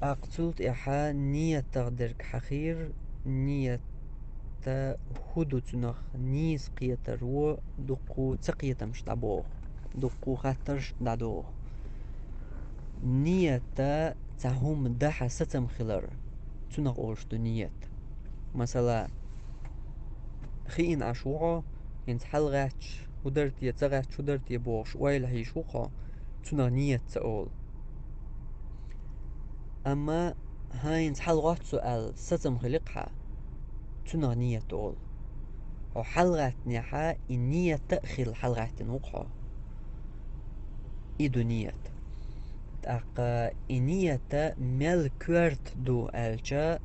أقصد إحا نية تقدرك حخير نية هدو تنخ نيس قيتر و دقو تقيتم شتابوغ دقو خاطرش دادوغ نية تهم دحا ستم خلر تنخ أولشتو نية مثلا خين عشوعة ينت حلغاتش ودرت يتزغاتش ودرت يبوغش ويل هيشوقة تنخ نية تقول أما هاينت حلغات سؤال ستم خلقها تنخ نية تقول وحلغات نيحا النية تأخل حلغات نوقها إيدو نية أقا إنية مل كورت دو ألجا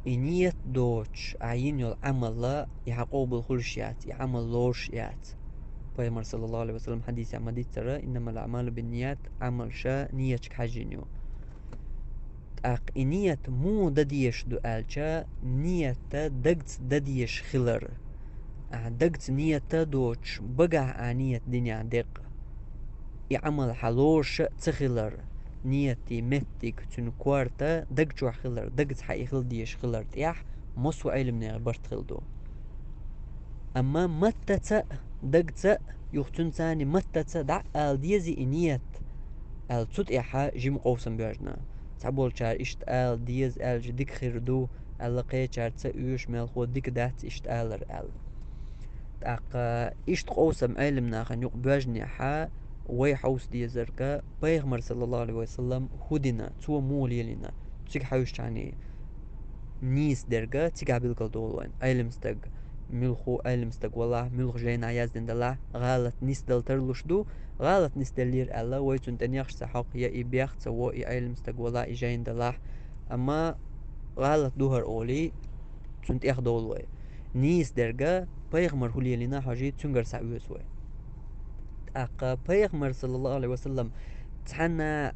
إنية دوش عين يول عمل يحقوب الخلشيات يعمل لوشيات بيمر صلى الله عليه وسلم حديث عمدي ترى إنما الأعمال بالنيات عمل شا نيتك حجينيو أق إنية مو دديش دو ألجا نية دقت دديش خلر دقت نية دوش بقع نية دنيا دق يعمل حلوش تخلر نيتي متك تن كوارتا دقجو خلر دقت حيخل ديش خلر تيح مصو علم برت خلدو أما متتا دقتا يختن تاني متتا دع آل ديزي إنيت آل تود إحا جيم قوسم بيجنا تعبول شار إشت آل ديز آل جديك خردو آل لقيا شار تا يوش ميل خود ديك دات إشت آلر آل تاق إشت قوسم علم ناخن يق بيجني حا وي حوس دي زرقا بيغمر صلى الله عليه وسلم هدنا تو مولي لنا تيك حوش يعني نيس درقا تيك عبيل قلدولوين علمستق ملخو علمستق والله ملخ جينا يازدن دلا غالت نيس دل ترلوش دو غالت نيس دلير ألا ويتون تنيخش سحق يا إبيخ تسوو إي علمستق والله إجاين دلا أما غالت دوهر أولي تنت إخ دولوي نيس درقا بيغمر هولي لنا حاجي تنقر سعويسوي أقا بيغمر صلى الله عليه وسلم تحنا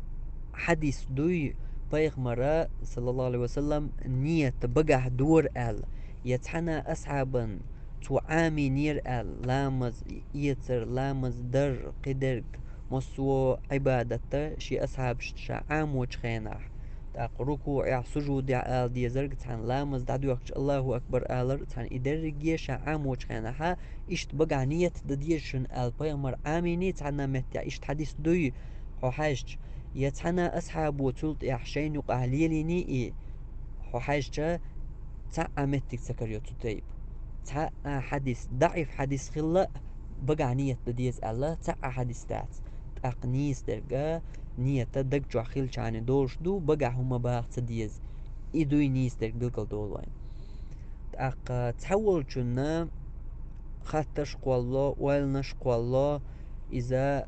حديث دوي بيغمر صلى الله عليه وسلم نية بقع دور آل يتحنا أصحابا تو عامي نير آل لامز يتر لامز در قدرك مصو عبادة شي أصحاب شا عامو خيناح تاق ركوع سجود آل دي زرق تحن لامز دعدو يقش الله أكبر آلر تحن إدرق شا عامو خيناحا إشت بقع نية دديشن آل بيغمر عامي نيت عنا متع إشت حديث دوي هو حاجج يتحنا أصحاب وتلت يحشين يقع ليليني إيه هو حاجة تاع متك سكريو تطيب تاع حديث ضعيف حديث خلا بقى نية بديز الله تاع حديث تاعت أقنيس درجة نية تدق جو خيل شاني دولش دو بقى هما باغ تديز إدوي نيس درج دلقل دولوين أق تحول جنا خاتش قوالله ويلنش قوالله إذا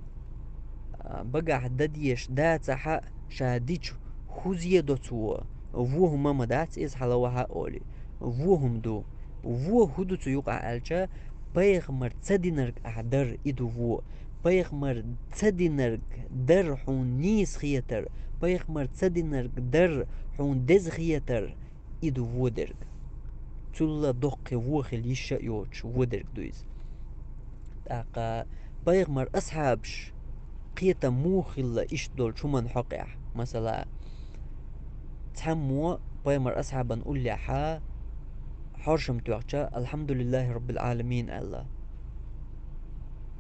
بقى دديش داتها شاديج خوزيه دوتو وهم مدات إز حلوها أولي وهم دو وو هدو تيوقع ألجا بيغمر تسدينرك أحدر إدو وو بيغمر تسدينرك در حون نيس خيتر بيغمر تسدينرك در حون دز خيتر إدو وو درك تلا دق وو خليش يوش وو درك دويز أقا بيغمر أصحابش قيتا موخل إيش دول شو من حقيح مثلا تحمو بيمر أصحابا نقول لحا حرشم توقتا الحمد لله رب العالمين الله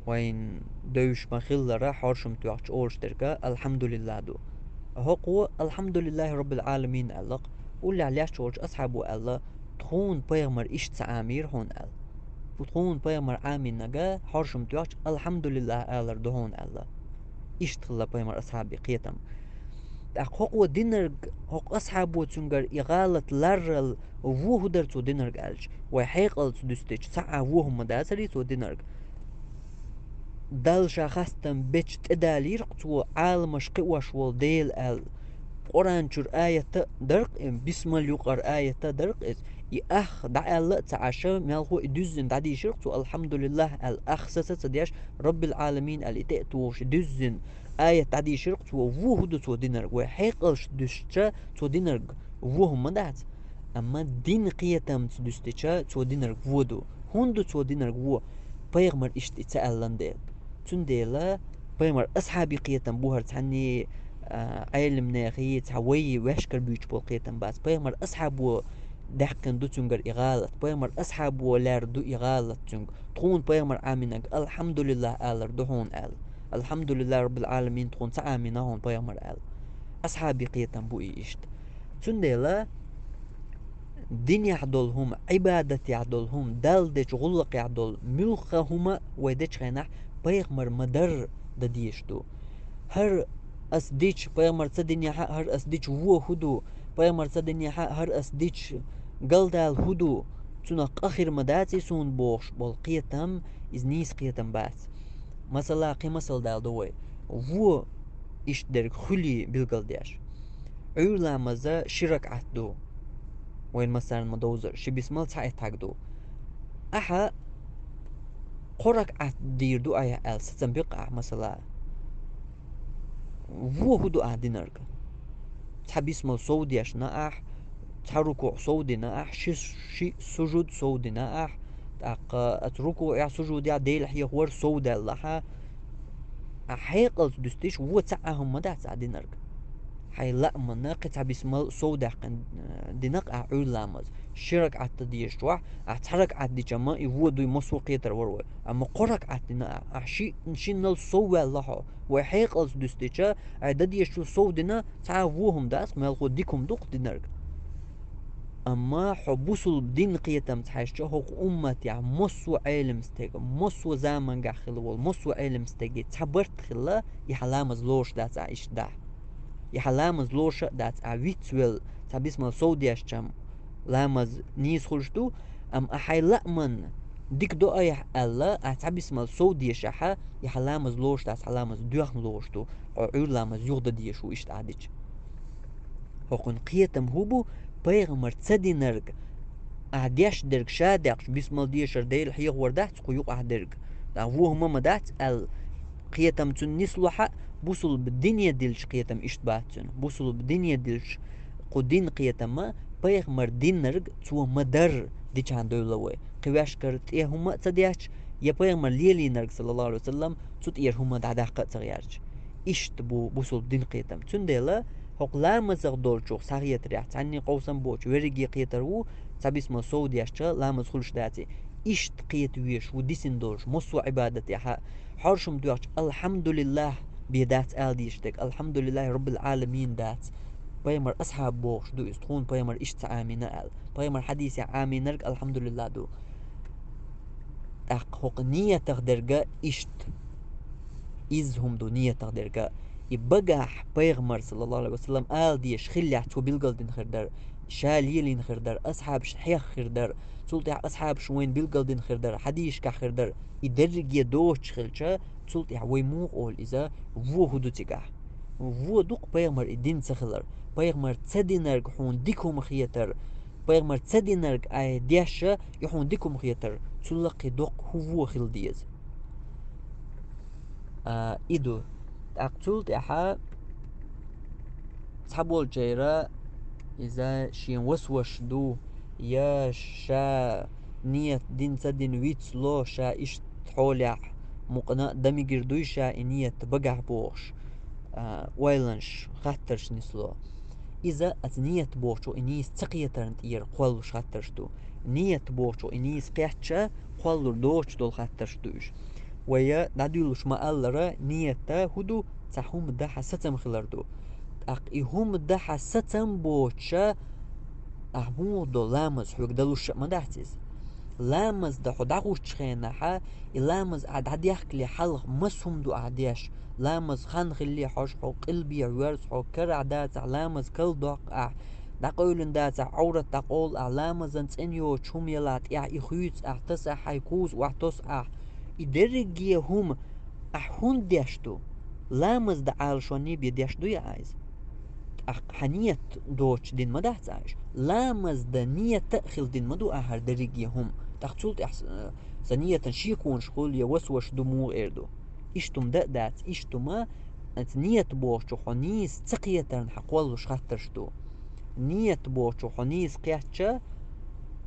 وين دوش مخيل را حرشم توقت أولش تركا الحمد لله دو هقو الحمد لله رب العالمين الله قول لعليش تولش أصحابو الله تخون بيغمر إيش تعامير هون ال وتخون بيغمر عامين نجا حرشم توقت الحمد لله الله دهون الله إيش تخلا بيمر أصحابي قيتم حقوق دينرج حق أصحابه تنجر إغالة لرل ووه درتو دينرج ألج وحيقل تدستج ساعة ووه مداسري تو دينرج دال شخصتم بيش تدالير تو عالمش قوش والديل ال قرآن شر آية درق بسم الله يقر آية درق إز يأخ دع الله تعشى مالهو إدوزن دعدي شرق تو الحمد لله الأخ سسة دياش رب العالمين الإتأتوش دوزن آية تعدي شرق تو ووهدو تو دينرق وحيقلش دوشتا تو دينرق ووهم مدات أما دين قيتم تدوستيشا تو دينرق وودو هندو تو دينرق وو بيغمر إشت إتألن ديل تون ديلا بيغمر أصحابي قيتم بوهر تعني علم ناخي تعوي وشكر بيج بولقيتن باس بيمر أصحاب دحكن دو تنجر إغالة بيمر أصحاب ولار دو إغالة تنج تخون بيمر آمنك الحمد لله آل دهون آل الحمد لله رب العالمين تخون تعامنا هون بيمر آل أصحابي قيتن بو إيشت تندلا دين يعدلهم عبادة يعدلهم دالدش غلق يعدل ملخهما ويدش خينح بيغمر مدر دديشتو هر أسديش بيغمر تدين يحا هر أسديش هو هدو بيغمر تدين يحا هر أسديش قلدال هدو تنق آخر مداتي سون بوش بول قيتم إزنيس قيتم بات مثلا قيمة دال دوي هو إيش درك خلي بالقلديش عيولا مزا شرك عدو وين مثلا مدوزر شي بيسمال تاعي تاقدو أحا قرك دير دو آيا آل ستن بيقع مثلا هدو دينرك تحب يسمال صوديش ناح تحركوا صودي ناح شي سجود صودي ناح اتركوا يا سجود يا ديل هي هور صودا لها حيقل دستيش هو تاعهم مدات دينرك حي لا مناقة تعب اسمه صودة دينق علامز شرك عتديش واح اعترك عدي جما يودو يمسوقية الورو اما قرك عتنا عشي نشين الصوة الله وحيق از دستيشا عدديش شو صودنا تعوهم داس مالخو ديكم دوق دينرك اما حبوسو الدين قيتم تحشا هو امة يعني مصو علم ستيق مصو زمن قاخل مصو علم ستيق تعبرت خلا يحلامز لوش داس عيش ده يحلامز لوشة دات عويتويل تابيسمال سودياشتم لامز نيس خلشتو ام احي لأمن ديك دو اي الا اتابيسمال سودياشها يحلامز لوش دات حلامز دوخ لوشتو عيول لامز يغدا ديشو اشت عاديش هقن قيتم هوبو بيغمر تسدي نرق اعديش درق شادقش بسمال ديشر ديل حيغ وردات قيوق اعدرق دا هو هما دات قيتم تنسلوحة بوصل بالدنيا ديلش قيتم اشتباتن بوصل بالدنيا ديلش قدين قيتم بيغمر دين نرق تو مدر دي چان دولوي قواش كرت ايه هما تدياش يا بيغمر ليلي نرق صلى الله عليه وسلم تut ايه هما دعداقة تغيارش اشت بوصل بدين قيتم تندلا هق لا مزغ دولشوخ ساغيت ريح تعني قوسم بوش ورقي قيترو تابيس ما سودياش لا مزخلش داتي اشت قيت ويش وديسن دولش مصو عبادتي حرشم دوش الحمد لله بيدات آل ديشتك الحمد لله رب العالمين دات بيمر أصحاب بوش دو استخون بيمر إشت آمينة آل بيمر حديث آمينة الحمد لله دو حق نية تقدرقا إشت إزهم دو نية تقدرقا يبقى بيغمر صلى الله عليه وسلم آل ديش خلي عتو بيلقل دين خردر شاليلين خردر أصحاب شحيخ خردر تلتي أصحاب شوين بيلقل دين خردر حديش كخردر يدرج يدوش خلشة تلتي ويمو قول إذا وو هدو تقع وو دوق بيغمر الدين سخلر بيغمر تسدينرق حون ديكو مخيتر بيغمر تسدينرق آي ديشة يحون ديكو مخيتر تلقي دوق هو خل ديز إدو أقتلت أحا تحبول جيرا إذا شين وسوش دو يا شا نية دين تدين ويتس لو شا إش تحولع مقناء دمي قردوي شا إنية بقع بوش ويلنش خاترش نسلو إذا أتنية بوشو إنيس تقية ترنتير قولوش خاترش دو نية بوشو إنيس قيحتشا قولو دوش دول خاترش دوش ويا ناديلوش ما ألرا نية هدو تحوم دا حستم خلردو هم ده حستم بوشا أحمودو لامز حوك دلوش ما دحتيز لامز ده حداقوش تخينها لامز عد يحكي حلق مسهم دو عديش لامز خان خلي حوش حو قلبي عوارس حو كر عدات لامز كل دوق دقولن دات عورة تقول لامز انت انيو تشوم يلات إخويت تسع حيكوز واحتس إدرجي هم أحون ديشتو لامز ده عالشوني بيديشتو يا عايز حنية دوش دين ما دحتاش لامز ده نية تأخل دين مدو أهر دريجيهم تحصلت سنية شيكون شغل يوسوش دمو إردو إشتم دات إشتما أنت نية بوشو حنيس تقية حقوالوش خطرشتو نية بوشو حنيس قياتشا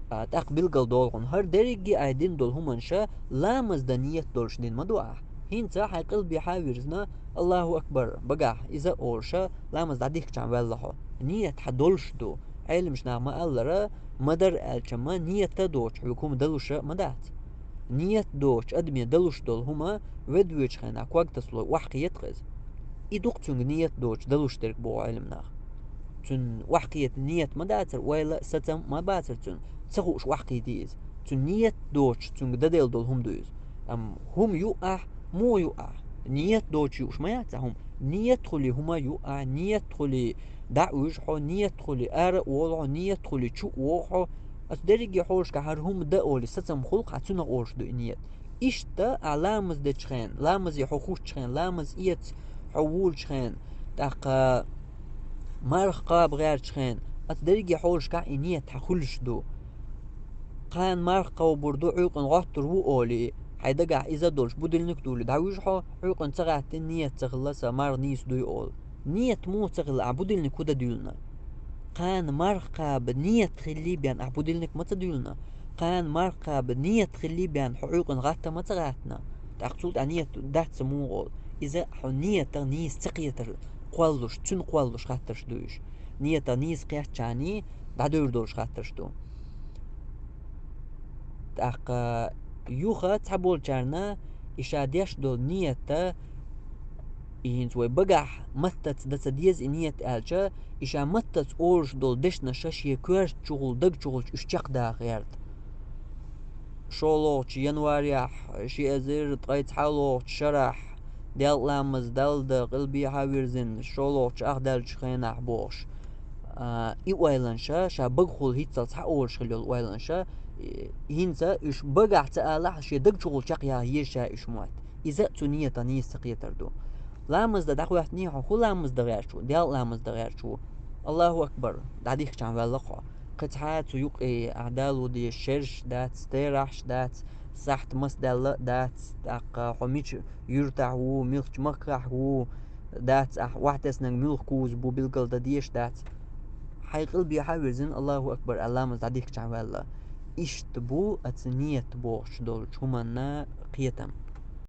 تقبل قل دولغن هر دريجي أيدين دول همانشا لامز ده نية دولش دين مدو هينتا حي قلبي حاورزنا الله أكبر بقى إذا أورشا لامز دعديك جان والله نية حدولش دو علم مش نعم ألرا مدر الجما نية تدوش حكوم دلوش مدات نية دوش أدمي دلوش دول هما ودوش خينا كواك تسلو وحقي يتخز إدوق تنگ نية دوش دلوش ترك بو علمنا تن وحقية نية مداتر ويلا ستم ما باتر تن تخوش وحقي ديز تن نية دوش تنگ ددل دول هم دوز هم يقع مو يقع نية دوش يوش ما يعتهم نية خلي هما يقع نية خلي دعوش حو نية خلي أرق وضع نية خلي شو وحو أتدرج حوش كهر هم دا أولي ستم خلق عتونا أورش دو نية إشتا علامز دا تشخين لامز يحوخوش تشخين لامز إيت حوول تشخين تاقا مارخ قاب غير تشخين أتدرج حوش كا نية تحخلش دو قان مارخ قو بردو عيقن غطر و أولي حيدقع إذا دولش بدلنك دولي دعويش حو عيقن تغعت النية تغلسة مار نيس دو يقول نية مو تغل عبودلنك كودا دولنا قان مرقى بنية تخلي بيان عبودلنك ما تدولنا قان مرقى بنية تخلي بيان حقوق غاتا ما تغاتنا تقصد أنية دات سموغول إذا حنية تغنيس تقيتر قوالوش تن قوالوش خاطرش دوش نية تغنيس قيات جاني دعدور دوش خاطرش دو تاق يوخا تحبول جارنا إشاديش دول نية إنتوي بقح متت دتديز إنية ألجا إشا متت أورش دول دشنا شاشية كويرت شغل دق شغل اشتاق دا غيرت شولوش ينواريح شي أزير تغيت حالوش شرح ديال لامز دال دا قلبي هاويرزن شولوش أخدال شخين أحبوش إي وايلانشا شا بقخول هيتسال تحاول شخليول وايلانشا هينسا إش بقح تألح شي دق شغل شاقيا هيشا إش موات إذا تنية تنيس تقيتر دو لامز دا دخل نيحو خو لامز دا غير شو ديال لامز دا غير شو الله أكبر دعديك كان والقع قطعات ويق أعدال ودي الشرش دات ستيرحش دات سحت مس دال دات أق حميش يرتع هو ملك مكرح هو دات واحد سنن ملك كوز بو بلقل دا ديش دات حي قلبي حاورزن الله أكبر لامز دعديك كان والله إيش تبو أتنية تبوش دول شو منا قيتم